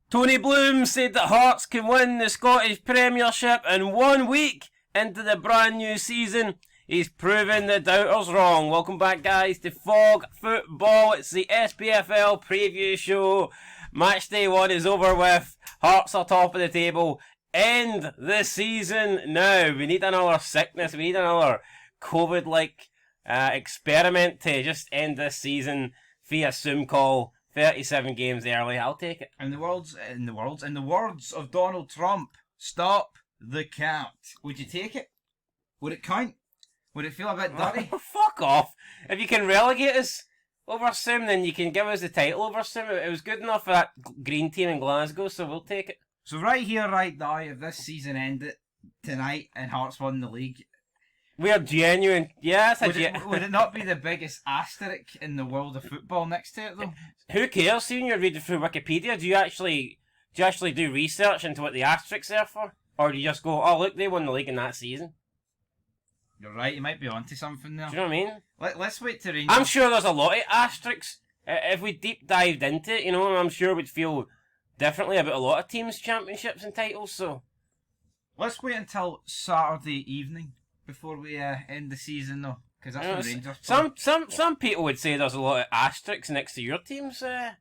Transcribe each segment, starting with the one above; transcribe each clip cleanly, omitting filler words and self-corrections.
Tony Bloom said that Hearts can win the Scottish Premiership in 1 week into the brand new season. He's proven the doubters wrong. Welcome back, guys, to Fog Football. It's the Spfl preview show. Matchday 1 is over with. Hearts are top of the table. End the season now. We need another sickness. We need another COVID-like experiment to just end this season via Zoom call. 37 games early. I'll take it. In the words of Donald Trump, stop the count. Would you take it? Would it count? Would it feel a bit dirty? Fuck off. If you can relegate us over Sim, then you can give us the title over Sim. It was good enough for that green team in Glasgow, so we'll take it. So right here, right now, if this season ended tonight and Hearts won the league, we're genuine. Yeah, would it not be the biggest asterisk in the world of football next to it, though? Who cares? See, when you're reading through Wikipedia, do you actually do research into what the asterisks are for? Or do you just go, oh, look, they won the league in that season? You're right, you might be onto something there. Do you know what I mean? Let's wait to Rangers. I'm sure there's a lot of asterisks. If we deep dived into it, I'm sure we'd feel differently about a lot of teams' championships and titles, so... Let's wait until Saturday evening before we end the season, though. Because that's when Rangers... Some people would say there's a lot of asterisks next to your team's... a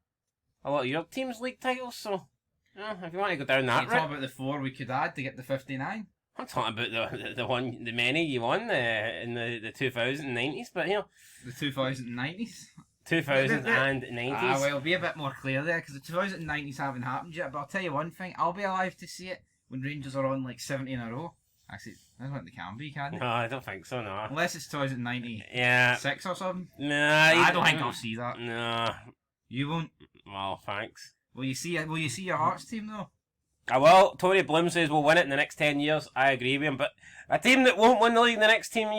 lot of your team's league titles, so... if you want to go down that route... You're talking about the 4 we could add to get the 59? I'm talking about the many you won in the 2090s, but the 2090s. 2090s. Well, be a bit more clear there because the 2090s haven't happened yet. But I'll tell you one thing: I'll be alive to see it when Rangers are on like 70 in a row. Actually, I don't think they can be, can they? No, I don't think so. No, unless it's 2096 yeah. or something. Nah, I don't think I'll see that. No, you won't. Well, thanks. Will you see your Hearts team though? Well, Tony Bloom says we'll win it in the next 10 years. I agree with him, but a team that won't win the league in the next 10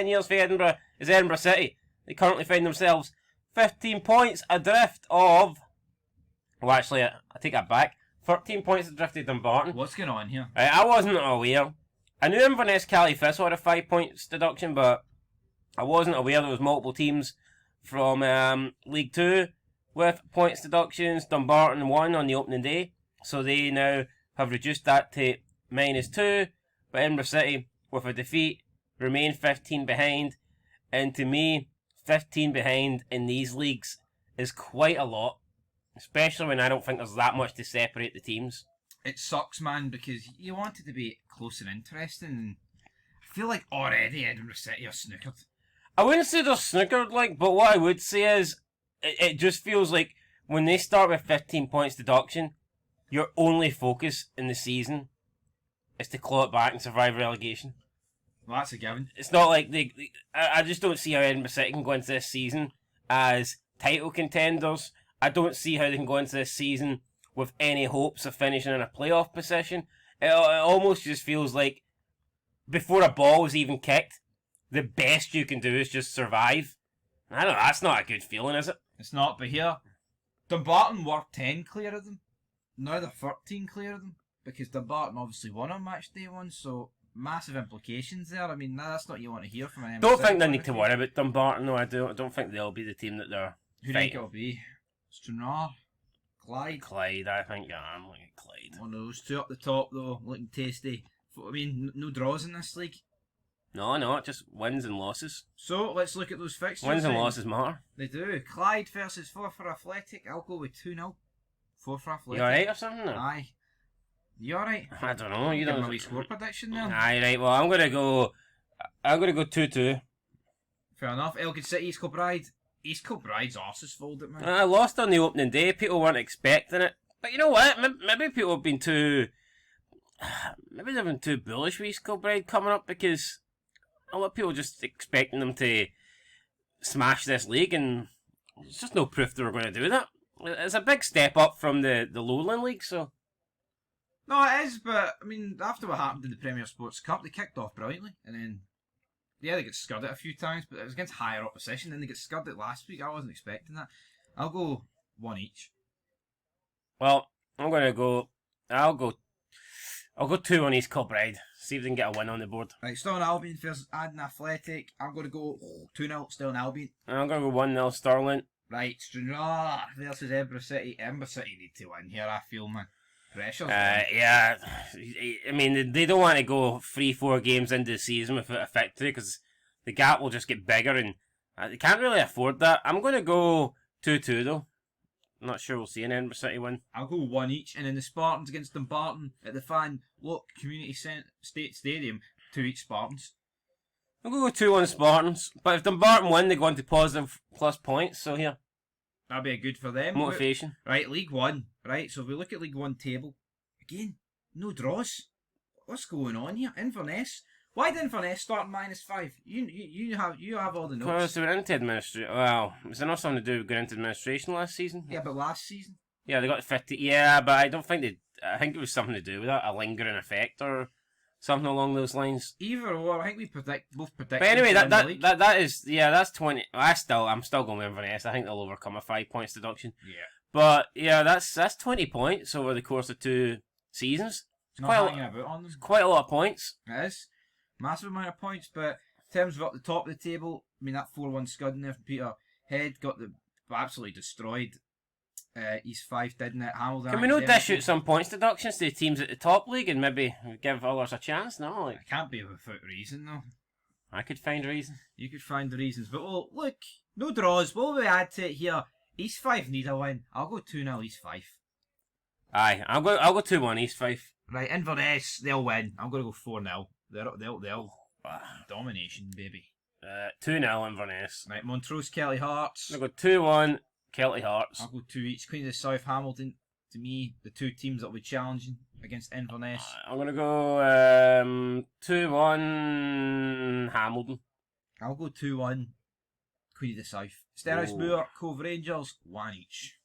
years for Edinburgh is Edinburgh City. They currently find themselves 15 points adrift of... Well, actually, I take that back. 13 points adrift of Dumbarton. What's going on here? I wasn't aware. I knew Inverness Cali Thistle had a 5 points deduction, but I wasn't aware there was multiple teams from League 2 with points deductions. Dumbarton won on the opening day. So they now have reduced that to -2, but Edinburgh City, with a defeat, remain 15 behind. And to me, 15 behind in these leagues is quite a lot, especially when I don't think there's that much to separate the teams. It sucks, man, because you want it to be close and interesting, and I feel like already Edinburgh City are snookered. I wouldn't say they're snookered, but what I would say is, it just feels like when they start with 15 points deduction, your only focus in the season is to claw it back and survive relegation. Well, that's a given. It's not like I just don't see how Edinburgh City can go into this season as title contenders. I don't see how they can go into this season with any hopes of finishing in a playoff position. It almost just feels like before a ball is even kicked, the best you can do is just survive. I don't know, that's not a good feeling, is it? It's not, but here, Dumbarton were 10 clear of them. Now they're 13 clear of them, because Dumbarton obviously won on match day 1, so massive implications there. I mean, that's not what you want to hear from an Don't think they need to worry about Dumbarton, though. I don't think they'll be the team that they're Who do you think it'll be? Stranraer? Clyde? Clyde, I think. Yeah, I'm looking at Clyde. One of those two up the top, though, looking tasty. I mean, no draws in this league. No, just wins and losses. So, let's look at those fixtures. Wins and losses matter. They do. Clyde versus 4 for Athletic. I'll go with 2-0. 4 for Athletic. You alright or something? Or? Aye. You alright? I don't know. You don't know your score prediction there. Aye, right. Well, I'm gonna go 2-2. Fair enough. Elgin City, East Kilbride. East Kilbride's arse is folded, man. I lost on the opening day. People weren't expecting it, but you know what? Maybe people have been maybe they've been too bullish with East Kilbride coming up, because a lot of people just expecting them to smash this league, and there's just no proof they were going to do that. It's a big step up from the Lowland League, so... No, it is, but, I mean, after what happened in the Premier Sports Cup, they kicked off brilliantly, and then, yeah, they got scudded a few times, but it was against higher opposition, then they got scudded last week. I wasn't expecting that. I'll go 1 each. Well, I'll go 2 on East Kilbride. See if they can get a win on the board. Right, Stirling Albion versus Aberdeen Athletic. I'm going to go 2-0 Stirling Albion. I'm going to go 1-0 Stirling. Right, Stranraer versus Edinburgh City. Edinburgh City need to win here, I feel, man. Pressure's on. Yeah, I mean, they don't want to go 3-4 games into the season without a victory because the gap will just get bigger and they can't really afford that. I'm going to go 2-2 though. I'm not sure we'll see an Edinburgh City win. I'll go 1 each, and then the Spartans against Dumbarton at the Fan Look Community State Stadium, 2 each Spartans. I'm going to go 2-1 Spartans, but if Dumbarton win, they go into positive plus points, so here. That'd be good for them. Motivation. Right, League One. Right, so if we look at League One table, again, no draws. What's going on here? Inverness. Why did Inverness start -5? You have all the notes. Because they went into administration. Well, was there not something to do with going into administration last season? Yeah, but last season. Yeah, they got 50. Yeah, but I don't think they. I think it was something to do with that, a lingering effect or something along those lines. Either or, I think we both predict. But anyway, that is that's 20. I'm still going with Inverness. I think they'll overcome a 5 points deduction. Yeah. But yeah, that's 20 points over the course of 2 seasons. It's not hanging about on them. Quite a lot of points. It is. Massive amount of points, but in terms of up the top of the table, I mean, that 4-1 scud in there from Peter Head got absolutely destroyed. East 5, didn't it? Hamilton. Can we not dish out some points deductions to the teams at the top league and maybe give others a chance? No, It can't be without reason, though. I could find a reason. You could find the reasons, but well, look, no draws. What will we add to it here? East 5 need a win. I'll go 2-0 East 5. Aye, I'll go 2-1 East 5. Right, Inverness, they'll win. I'm going to go 4-0. They'll domination, baby. 2-0 Inverness. Right, Montrose, Kelly Hearts. I'll go 2-1 Celtic Hearts. I'll go 2 each. Queen of the South, Hamilton. To me, the 2 teams that will be challenging against Inverness. I'm going to go 2-1 Hamilton. I'll go 2-1 Queen of the South. Sterrismoor, Cove Rangers, 1 each.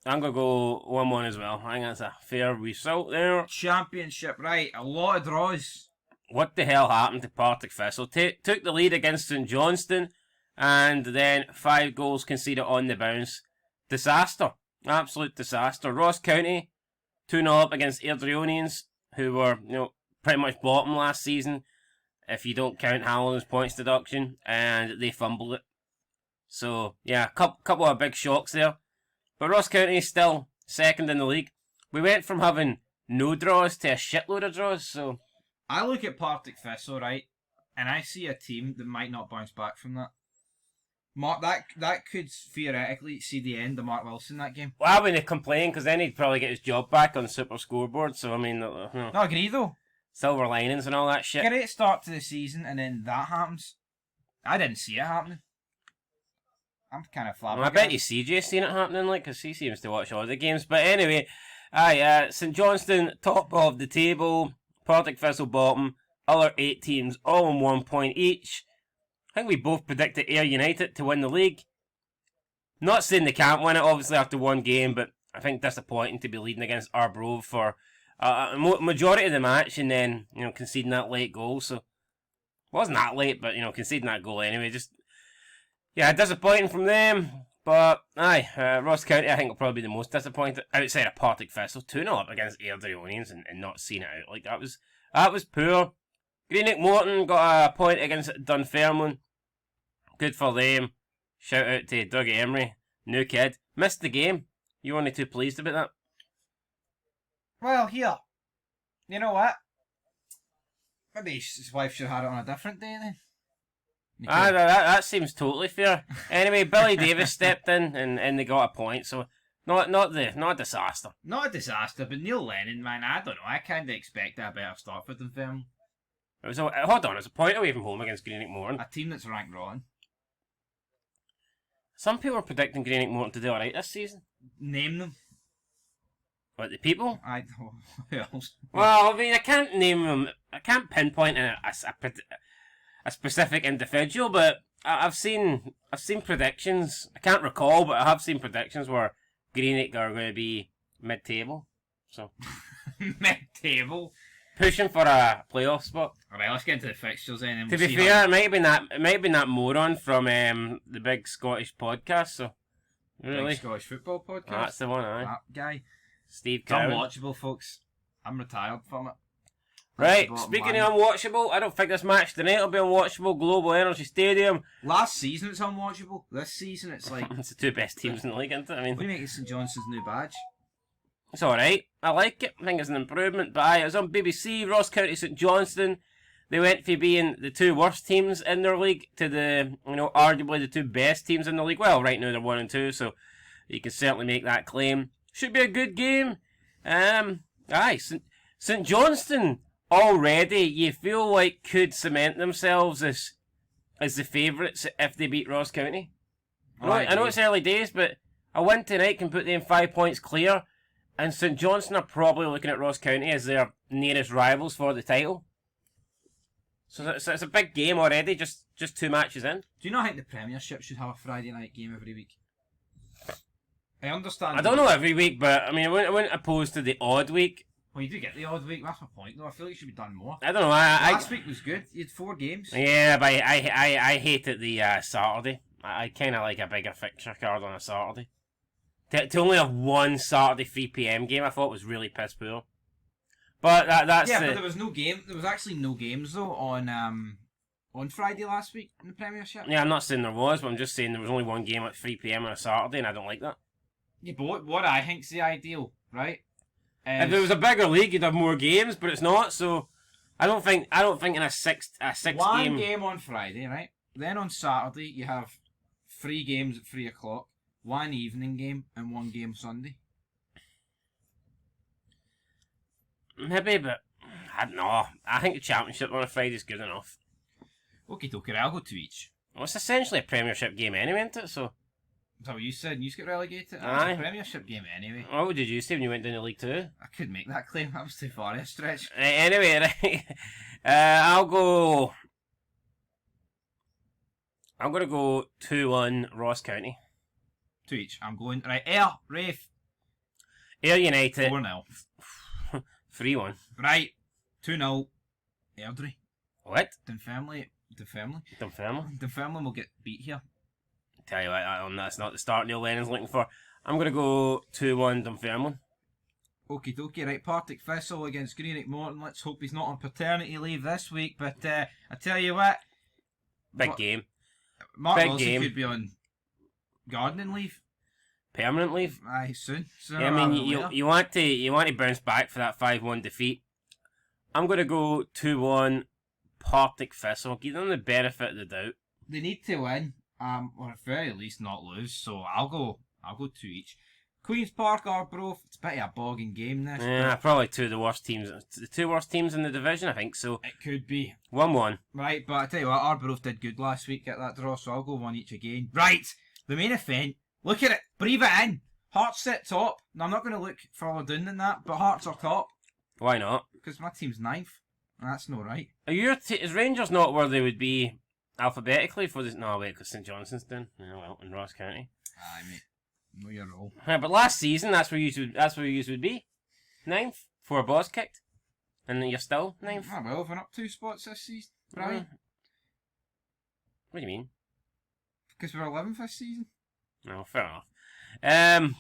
I'm going to go 1-1 as well. I think that's a fair result there. Championship, right. A lot of draws. What the hell happened to Partick Thistle? Took the lead against St Johnstone and then 5 goals conceded on the bounce. Disaster. Absolute disaster. Ross County 2-0 up against Airdrieonians, who were, pretty much bottom last season, if you don't count Hamilton's points deduction, and they fumbled it. So, yeah, couple of big shocks there. But Ross County is still second in the league. We went from having no draws to a shitload of draws, so... I look at Partick Thistle, right, and I see a team that might not bounce back from that. That could theoretically see the end of Mark Wilson that game. Well, I wouldn't complain, because then he'd probably get his job back on Super Scoreboard, so I mean... Not agree, though. Silver linings and all that shit. Great start to the season, and then that happens. I didn't see it happening. I'm kind of flabbergasted. I bet you CJ's seen it happening, because he seems to watch all the games. But anyway, St Johnstone, top of the table, Partick Thistle bottom, other 8 teams all on 1 point each. I think we both predicted Ayr United to win the league. Not saying they can't win it, obviously, after 1 game, but I think disappointing to be leading against Arbroath for a majority of the match and then, conceding that late goal. So, it wasn't that late, but, conceding that goal anyway. Just, yeah, disappointing from them. But, Ross County, I think, will probably be the most disappointed outside of Partick Thistle. 2-0 up against Airdrieonians and not seeing it out. Like, that was poor. Greenock Morton got a point against Dunfermline. Good for them. Shout out to Doug Emery, new kid. Missed the game. You weren't too pleased about that? Well, here. You know what? Maybe his wife should have had it on a different day then. That seems totally fair. Anyway, Billy Davis stepped in and they got a point, so not a disaster. Not a disaster, but Neil Lennon, man, I don't know. I kind of expected a better start for Dunfermline. It was a point away from home against Greenock Morton. A team that's ranked rotten. Some people are predicting Greenock Morton to do alright this season. Name them. What, the people? I don't know. Who else? Well, I mean, I can't name them. I can't pinpoint a specific individual, but I've seen predictions. I can't recall, but I have seen predictions where Greenock are going to be mid-table. So mid-table, pushing for a playoff spot. All right, let's get into the fixtures then. To be fair, it might have been that moron from the big Scottish podcast. So really, big Scottish football podcast. That's the one, aye. That guy, Steve it's Cowan. unwatchable, folks. I'm retired from it. Right, speaking of unwatchable, I don't think this match tonight will be unwatchable. Global Energy Stadium. Last season it's unwatchable. This season it's like... It's the two best teams in the league, isn't it? I mean, what do you make of St Johnson's new badge? it's alright. I like it. I think it's an improvement. But aye, it was on BBC, Ross County St Johnstone. They went from being the two worst teams in their league to the, arguably the two best teams in the league. Well, right now they're 1 and 2, so you can certainly make that claim. Should be a good game. Aye, St Johnstone already, you feel like could cement themselves as the favourites if they beat Ross County. I know it's early days, but a win tonight can put them 5 points clear, and St Johnstone are probably looking at Ross County as their nearest rivals for the title. So it's a big game already, just 2 matches in. Do you not think the Premiership should have a Friday night game every week? I understand. I don't know every week, but I mean, I wouldn't oppose to the odd week. Well, you do get the odd week. That's my point, though. I feel like it should be done more. I don't know. Last week was good. You had 4 games. Yeah, but I hated the Saturday. I kind of like a bigger fixture card on a Saturday. To only have one Saturday 3 PM game, I thought was really piss poor. But that's but there was no game. There was actually no games though on Friday last week in the Premiership. Yeah, I'm not saying there was, but I'm just saying there was only one game at 3 PM on a Saturday, and I don't like that. Yeah, but what I think's the ideal, right? If it was a bigger league, you'd have more games, but it's not. So I don't think in a six one game on Friday, right? Then on Saturday you have 3 games at 3 o'clock, 1 evening game, and 1 game Sunday. Maybe, but I don't know. I think the Championship on a Friday is good enough. Okay, I'll go 2 each. Well, it's essentially a Premiership game anyway, isn't it? So. Is that what you said? You get relegated? Aye. It's a Premiership game anyway. What did you say when you went down to League 2? I could make that claim. That was too far a stretch. Anyway, right. I'm going to go 2-1 Ross County. 2 each. I'm going... Right, Rafe. Ayr United. 4-0. 3-1. Right. 2-0. Airdrie. What? Dunfermline will get beat here. Tell you what, that's not the start Neil Lennon's looking for. I'm going to go 2-1 Dunfermline. Okie dokie, right. Partick Thistle against Greenock Morton. Let's hope he's not on paternity leave this week. But I tell you what. Big game. Mark Big Wilson game. could be on gardening leave. Permanent leave? Aye, soon. Yeah, I mean, you want to bounce back for that 5-1 defeat. I'm going to go 2-1 Partick Thistle. Give them the benefit of the doubt. They need to win. Or at very least not lose. So I'll go 2 each. Queen's Park, Arbroath. It's a bit of a bogging game this. Yeah, probably the 2 worst teams in the division, I think. So it could be 1-1. Right, but I tell you what, Arbroath did good last week, get that draw. So I'll go 1 each again. Right, the main event. Look at it. Breathe it in. Hearts sit top. Now I'm not going to look further down than that, but Hearts are top. Why not? Because my team's 9th. That's no right. Is Rangers not where they would be alphabetically for this? No, wait, because St Johnstone's done. Yeah, well, in Ross County. Aye, mate. No, you're wrong. Yeah, but last season, that's where you would be. 9th, 4 balls kicked, and then you're still 9th. Ah, well, we've up 2 spots this season, right? What do you mean? Because we're 11th this season. No, fair enough.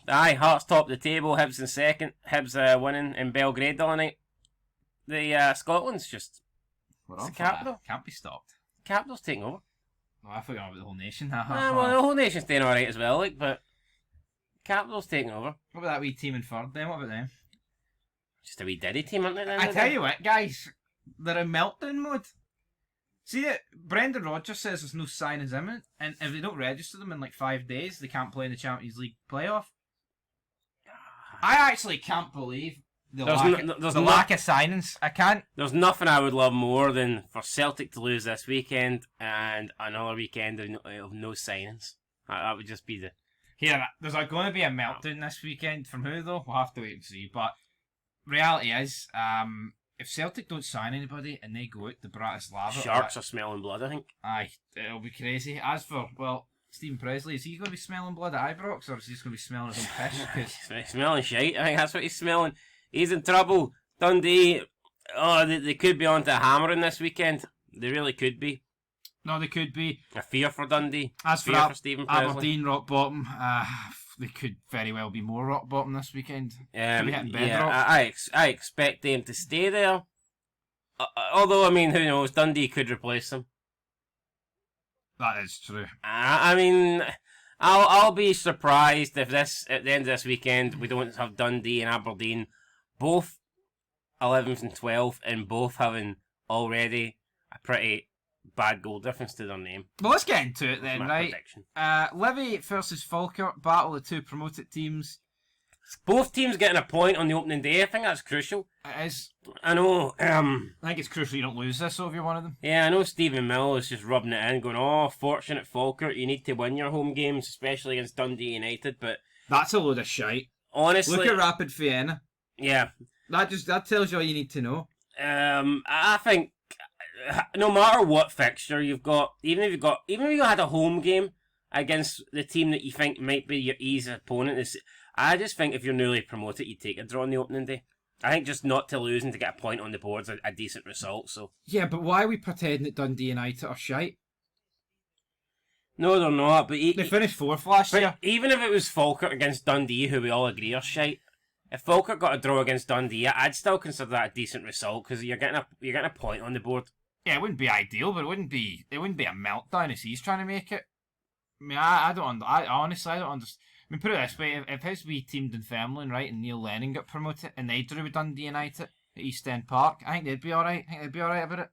Aye, Hearts top of the table, Hibs in second. Hibs winning in Belgrade the other night. The Scotland's just... It's the capital. Can't be stopped. Capital's taking over. No, I forgot about the whole nation. Well, the whole nation's doing alright as well, like, but Capital's taking over. What about that wee team in third then? What about them? Just a wee diddy team, aren't they? I tell you what, guys, they're in meltdown mode. See it? Brendan Rodgers says there's no signings imminent, and if they don't register them in like 5 days, they can't play in the Champions League playoff. I actually can't believe the lack of signings. I can't. There's nothing I would love more than for Celtic to lose this weekend and another weekend of no signings. That would just be the... Here, there's going to be a meltdown this weekend. From who, though? We'll have to wait and see. But reality is, if Celtic don't sign anybody and they go out to Bratislava... Sharks are smelling blood, I think. Aye, it'll be crazy. As for, well, Stephen Presley, is he going to be smelling blood at Ibrox, or is he just going to be smelling his own piss? He's smelling shite. I think that's what he's smelling. He's in trouble. Dundee, they could be onto a hammering this weekend. They really could be. No, they could be. A fear for Dundee. As for Stephen Presley. Aberdeen, rock bottom. They could very well be more rock bottom this weekend. Could be hitting bedrock. I expect them to stay there. Although, I mean, who knows? Dundee could replace them. That is true. I mean, I'll be surprised if at the end of this weekend we don't have Dundee and Aberdeen both 11th and 12th and both having already a pretty bad goal difference to their name. Well, let's get into it then, right? Prediction. Livy versus Falkirk, battle of two promoted teams. Both teams getting a point on the opening day. I think that's crucial. It is. I know. I think it's crucial you don't lose this over one of them. Yeah, I know Stephen Mill is just rubbing it in, going, "Oh, fortunate Falkirk, you need to win your home games, especially against Dundee United." But that's a load of shite. Honestly, look at Rapid Vienna. Yeah, that tells you all you need to know. I think no matter what fixture you've got, even if you had a home game against the team that you think might be your easy opponent, I just think if you're newly promoted, you take a draw on the opening day. I think just not to lose and to get a point on the board is a decent result. So yeah, but why are we pretending that Dundee United are shite? No, they're not. But they finished 4th last year. Even if it was Falkirk against Dundee, who we all agree are shite, if Falkirk got a draw against Dundee, I'd still consider that a decent result because you're getting a point on the board. Yeah, it wouldn't be ideal, but it wouldn't be a meltdown as he's trying to make it. I mean, I honestly don't understand. I mean, put it this way: if his wee team Dunfermline, right, and Neil Lennon got promoted, and they drew with Dundee United at East End Park, I think they'd be all right. About it.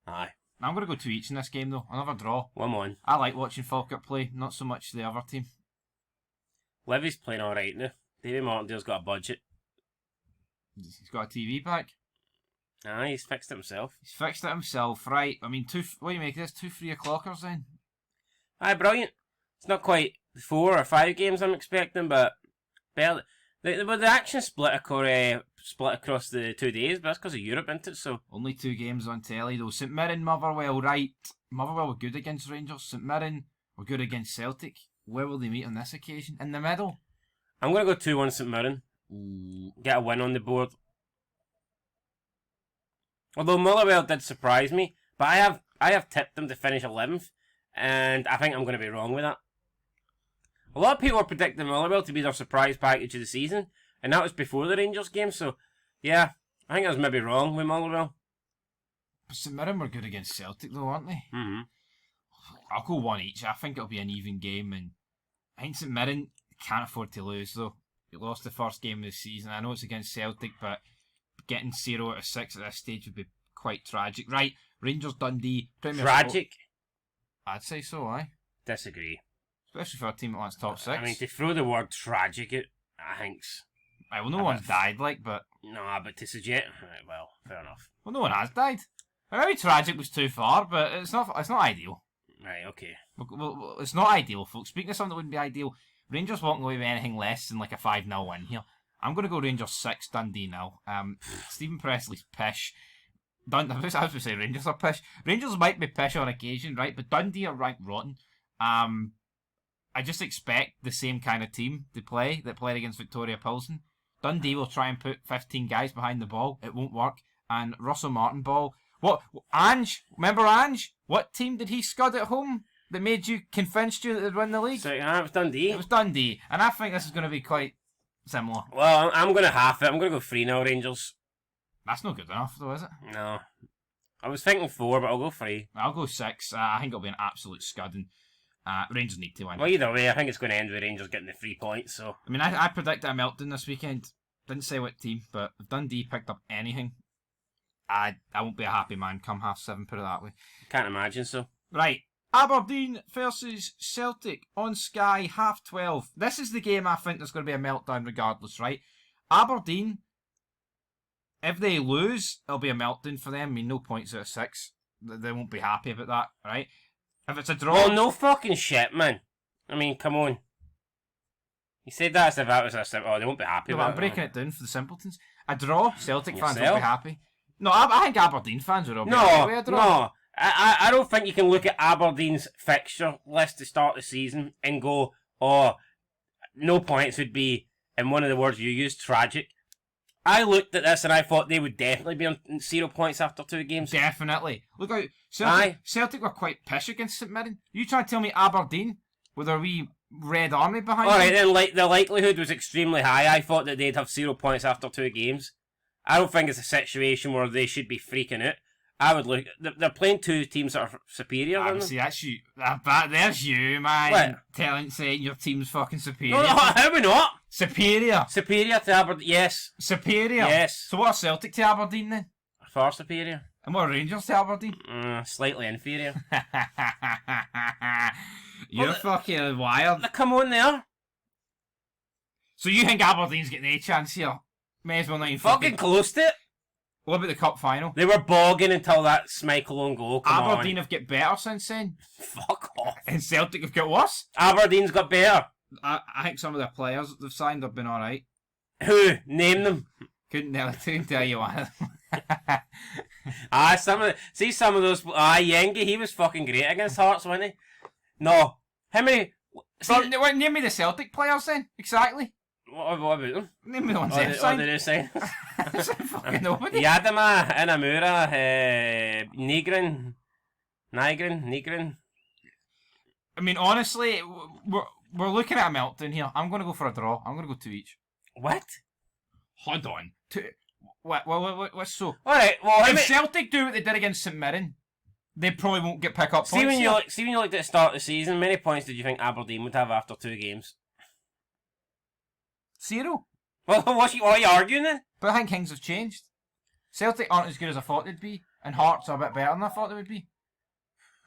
Aye. I'm going to go 2 each in this game, though. Another draw. 1-1. I like watching Falkirk play, not so much the other team. Livy's playing all right now. David Martindale's got a budget. He's got a TV pack. Aye, he's fixed it himself. Right. I mean, what do you make of this? 2 3 o'clockers then? Aye, brilliant. It's not quite 4 or 5 games I'm expecting, but barely. The action split across the 2 days, but that's because of Europe, isn't it? So only 2 games on telly though. St Mirren, Motherwell, right? Motherwell were good against Rangers. St Mirren were good against Celtic. Where will they meet on this occasion? In the middle. I'm going to go 2-1 St Mirren. Get a win on the board. Although Motherwell did surprise me, but I have tipped them to finish 11th, and I think I'm going to be wrong with that. A lot of people are predicting Motherwell to be their surprise package of the season, and that was before the Rangers game, so yeah, I think I was maybe wrong with Motherwell. But St Mirren were good against Celtic though, aren't they? Mm-hmm. I'll go 1 each. I think it'll be an even game, and I think St Mirren can't afford to lose though. They lost the first game of the season. I know it's against Celtic, but getting 0 out of 6 at this stage would be quite tragic. Right, Rangers Dundee. Tragic? I'd say so, aye. Disagree. Especially for a team that wants top 6. I mean, to throw the word tragic out, I think's... Well, no one's died, but... No, but to suggest... Right, well, fair enough. Well, no one has died. Maybe tragic was too far, but it's not ideal. Right, okay. Well, it's not ideal, folks. Speaking of something that wouldn't be ideal, Rangers walking away with anything less than like a 5-0 win here. I'm going to go Rangers 6, Dundee 0. Stephen Presley's pish. I was going to say Rangers are pish. Rangers might be pish on occasion, right? But Dundee are ranked rotten. I just expect the same kind of team to play that played against Victoria Pilsen. Dundee will try and put 15 guys behind the ball. It won't work. And Russell Martin ball. What? Ange? Remember Ange? What team did he scud at home that convinced you that they'd win the league? So, it was Dundee. It was Dundee. And I think this is going to be quite similar. Well, I'm going to half it. I'm going to go 3-0 Rangers. That's not good enough, though, is it? No. I was thinking 4, but I'll go 3. I'll go 6. I think it'll be an absolute scudding. Rangers need to win. Well, either way, I think it's going to end with Rangers getting the 3 points. So I mean, I predicted a meltdown this weekend. Didn't say what team, but if Dundee picked up anything, I won't be a happy man come 7:30, put it that way. Can't imagine so. Right. Aberdeen versus Celtic on Sky, 12:30. This is the game I think there's going to be a meltdown regardless, right? Aberdeen, if they lose, it'll be a meltdown for them. I mean, no points out of 6. They won't be happy about that, right? If it's a draw... Well, no fucking shit, man. I mean, come on. You said that as if that was a simple... Oh, they won't be happy about it. I'm breaking it down for the simpletons. A draw, Celtic fans Yourself? will be happy. No, I think Aberdeen fans would all be happy with a draw. No. I don't think you can look at Aberdeen's fixture list to start the season and go, oh, no points would be, in one of the words you used, tragic. I looked at this and I thought they would definitely be on 0 points after 2 games. Definitely. Look out. Celtic were quite pish against St Mirren. You trying to tell me Aberdeen, with their wee Red Army behind them? Alright, then the likelihood was extremely high. I thought that they'd have 0 points after 2 games. I don't think it's a situation where they should be freaking out. I would look. They're playing two teams that are superior. See, that's you. There's you, man. What? Saying your team's fucking superior. No, how we not? Superior. Superior to Aberdeen. Yes. Superior. Yes. So what are Celtic to Aberdeen then? Far superior. And what are Rangers to Aberdeen? Slightly inferior. You're fucking wild. Come on there. So you think Aberdeen's getting a chance here? May as well not even Fucking close to it. What about the cup final? They were bogging until that Schmeichel own goal. Aberdeen have got better since then. Fuck off. And Celtic have got worse. Aberdeen's got better. I think some of their players they've signed have been alright. Who? Name them. Couldn't tell you one. Some of those. Yengi, he was fucking great against Hearts, wasn't he? No. How many? Name me the Celtic players then. Exactly. What about them? Name me the ones they've signed. What did they say? Fucking nobody. Yadama, Inamura, Nigrin. I mean, honestly, we're looking at a meltdown here. I'm going to go for a draw. I'm going to go 2 each. What? Hold on. What's so? Alright, well, if Celtic do what they did against St Mirren, they probably won't get pick up points. When you looked at the start of the season, how many points did you think Aberdeen would have after 2 games? 0. Well, what are you arguing then? But I think things have changed. Celtic aren't as good as I thought they'd be, and Hearts are a bit better than I thought they would be.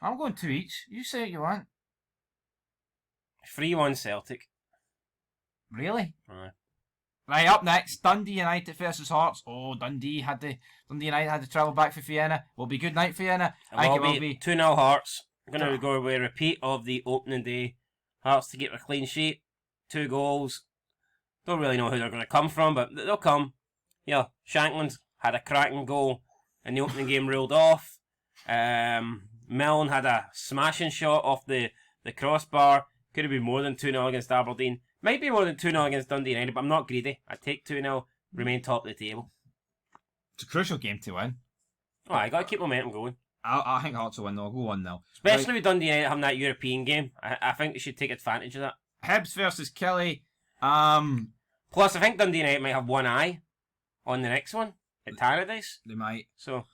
I'm going 2 each. You say what you want. 3-1 Celtic. Really? Aye. Right, up next, Dundee United versus Hearts. Oh, Dundee United had to travel back for Vienna. Will be a good night for Vienna. I think it will be. 2-0 Hearts. I'm going to go with a repeat of the opening day. Hearts to get a clean sheet. 2 goals. Don't really know who they're going to come from, but they'll come. Yeah, Shankland had a cracking goal in the opening game, ruled off. Milne had a smashing shot off the crossbar. Could have been more than 2-0 against Aberdeen. Might be more than 2-0 against Dundee United, but I'm not greedy. I take 2-0, remain top of the table. It's a crucial game to win. Oh, I got to keep momentum going. I think Hearts will win though. I'll go 1-0. Especially with Dundee United having that European game. I think they should take advantage of that. Hibs versus Kelly. Plus, I think Dundee United might have one eye on the next one at Tannadice. They might. So,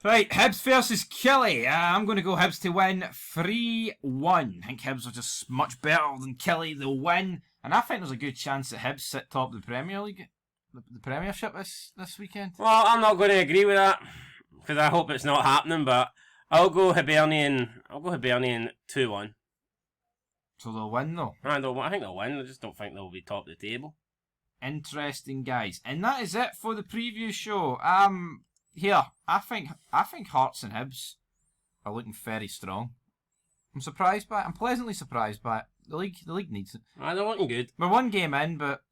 right, Hibs versus Kelly. I'm going to go Hibs to win 3-1. I think Hibs are just much better than Kelly. They'll win. And I think there's a good chance that Hibs sit top of the Premier League, the Premiership this weekend. Well, I'm not going to agree with that because I hope it's not happening. But I'll go Hibernian 2-1. So they'll win though. I think they'll win. I just don't think they'll be top of the table. Interesting, guys. And that is it for the preview show. Here, I think Hearts and Hibs are looking very strong. I'm surprised by it. I'm pleasantly surprised by it. The league needs it. They're looking good. We're 1 game in, but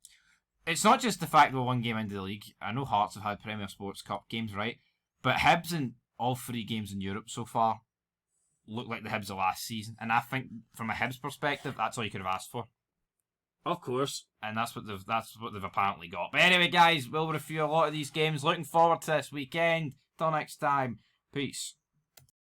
it's not just the fact we're 1 game into the league. I know Hearts have had Premier Sports Cup games, right? But Hibs in all 3 games in Europe so far look like the Hibs of last season. And I think from a Hibs perspective, that's all you could have asked for. Of course. And that's what they've apparently got. But anyway, guys, we'll review a lot of these games. Looking forward to this weekend. Till next time. Peace.